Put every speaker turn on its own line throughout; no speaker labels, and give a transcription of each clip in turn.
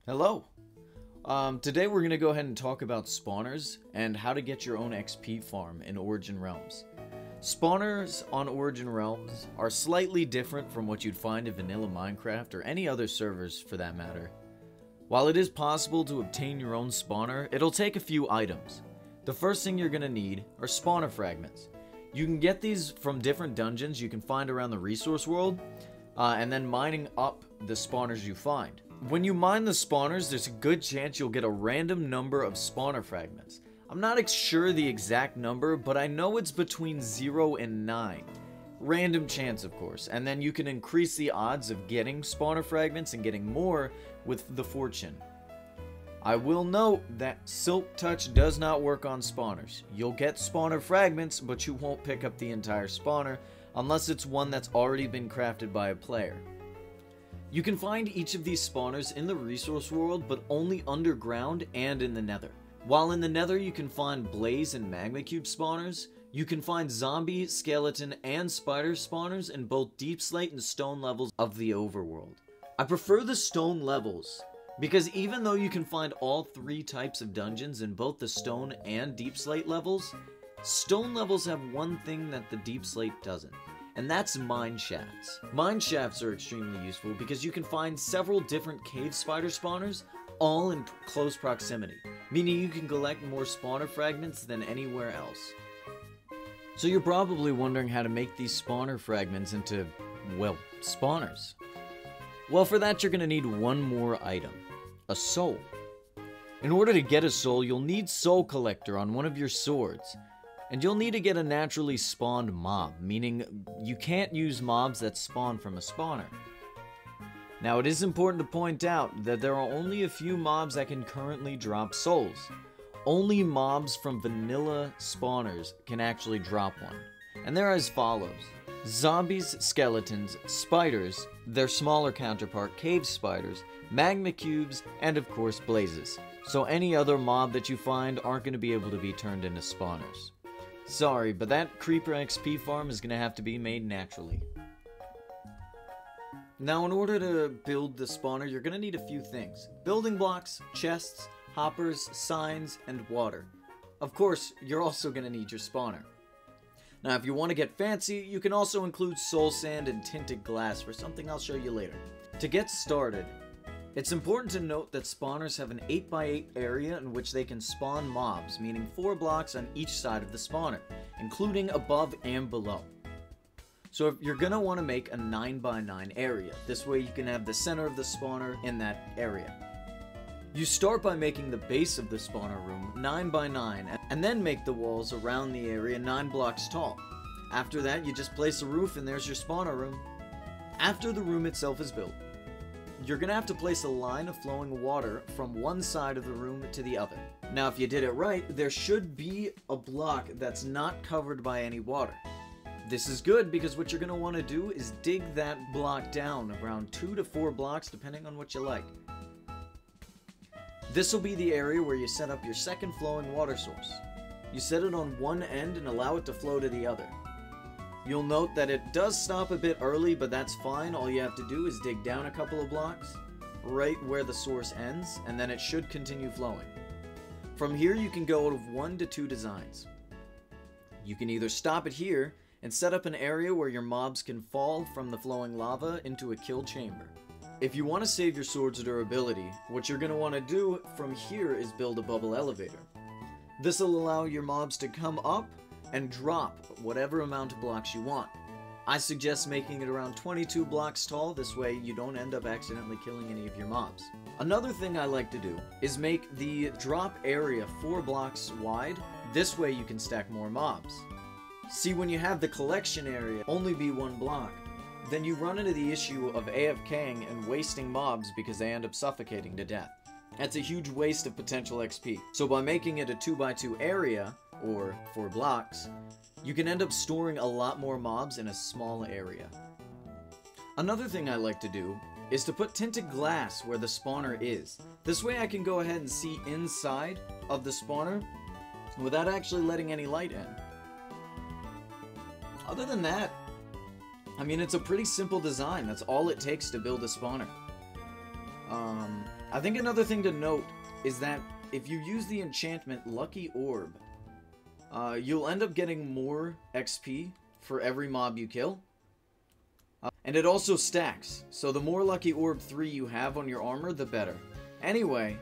Hello. Today we're going to go ahead and talk about spawners and how to get your own XP farm in Origin Realms. Spawners on Origin Realms are slightly different from what you'd find in vanilla Minecraft or any other servers for that matter. While it is possible to obtain your own spawner, it'll take a few items. The first thing you're going to need are spawner fragments. You can get these from different dungeons you can find around the resource world, and then mining up the spawners you find. When you mine the spawners, there's a good chance you'll get a random number of spawner fragments. I'm not sure the exact number, but I know it's between 0 and 9. Random chance, of course, and then you can increase the odds of getting spawner fragments and getting more with the fortune. I will note that Silk Touch does not work on spawners. You'll get spawner fragments, but you won't pick up the entire spawner unless it's one that's already been crafted by a player. You can find each of these spawners in the resource world, but only underground and in the nether. While in the nether you can find blaze and magma cube spawners, you can find zombie, skeleton, and spider spawners in both deep slate and stone levels of the overworld. I prefer the stone levels, because even though you can find all three types of dungeons in both the stone and deep slate levels, stone levels have one thing that the deep slate doesn't, and that's mine shafts. Mine shafts are extremely useful because you can find several different cave spider spawners all in close proximity, meaning you can collect more spawner fragments than anywhere else. So you're probably wondering how to make these spawner fragments into, well, spawners. Well, for that you're going to need one more item, a soul. In order to get a soul, you'll need Soul Collector on one of your swords. And you'll need to get a naturally spawned mob, meaning you can't use mobs that spawn from a spawner. Now it is important to point out that there are only a few mobs that can currently drop souls. Only mobs from vanilla spawners can actually drop one. And they're as follows: zombies, skeletons, spiders, their smaller counterpart cave spiders, magma cubes, and of course blazes. So any other mob that you find aren't going to be able to be turned into spawners. Sorry, but that creeper XP farm is going to have to be made naturally. Now, in order to build the spawner, you're going to need a few things: building blocks, chests, hoppers, signs, and water. Of course, you're also going to need your spawner. Now, if you want to get fancy, you can also include soul sand and tinted glass for something I'll show you later. To get started, it's important to note that spawners have an 8x8 area in which they can spawn mobs, meaning 4 blocks on each side of the spawner, including above and below. So if you're going to want to make a 9x9 area, this way you can have the center of the spawner in that area. You start by making the base of the spawner room 9x9, and then make the walls around the area 9 blocks tall. After that, you just place a roof and there's your spawner room. After the room itself is built, you're going to have to place a line of flowing water from one side of the room to the other. Now, if you did it right, there should be a block that's not covered by any water. This is good because what you're going to want to do is dig that block down around 2 to 4 blocks depending on what you like. This will be the area where you set up your second flowing water source. You set it on one end and allow it to flow to the other. You'll note that it does stop a bit early, but that's fine. All you have to do is dig down a couple of blocks, right where the source ends, and then it should continue flowing. From here you can go out of 1 to 2 designs. You can either stop it here and set up an area where your mobs can fall from the flowing lava into a kill chamber. If you want to save your sword's durability, what you're going to want to do from here is build a bubble elevator. This will allow your mobs to come up and drop whatever amount of blocks you want. I suggest making it around 22 blocks tall, this way you don't end up accidentally killing any of your mobs. Another thing I like to do is make the drop area 4 blocks wide, this way you can stack more mobs. See, when you have the collection area only be 1 block, then you run into the issue of AFKing and wasting mobs because they end up suffocating to death. That's a huge waste of potential XP. So by making it a 2x2 area, or 4 blocks, you can end up storing a lot more mobs in a small area. Another thing I like to do is to put tinted glass where the spawner is. This way I can go ahead and see inside of the spawner without actually letting any light in. Other than that, I mean, it's a pretty simple design. That's all it takes to build a spawner. I think another thing to note is that if you use the enchantment Lucky Orb, you'll end up getting more XP for every mob you kill. And it also stacks, so the more Lucky Orb 3 you have on your armor, the better. Anyway,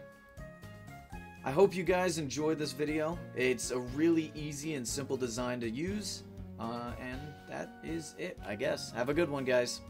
I hope you guys enjoyed this video. It's a really easy and simple design to use, and that is it, I guess. Have a good one, guys.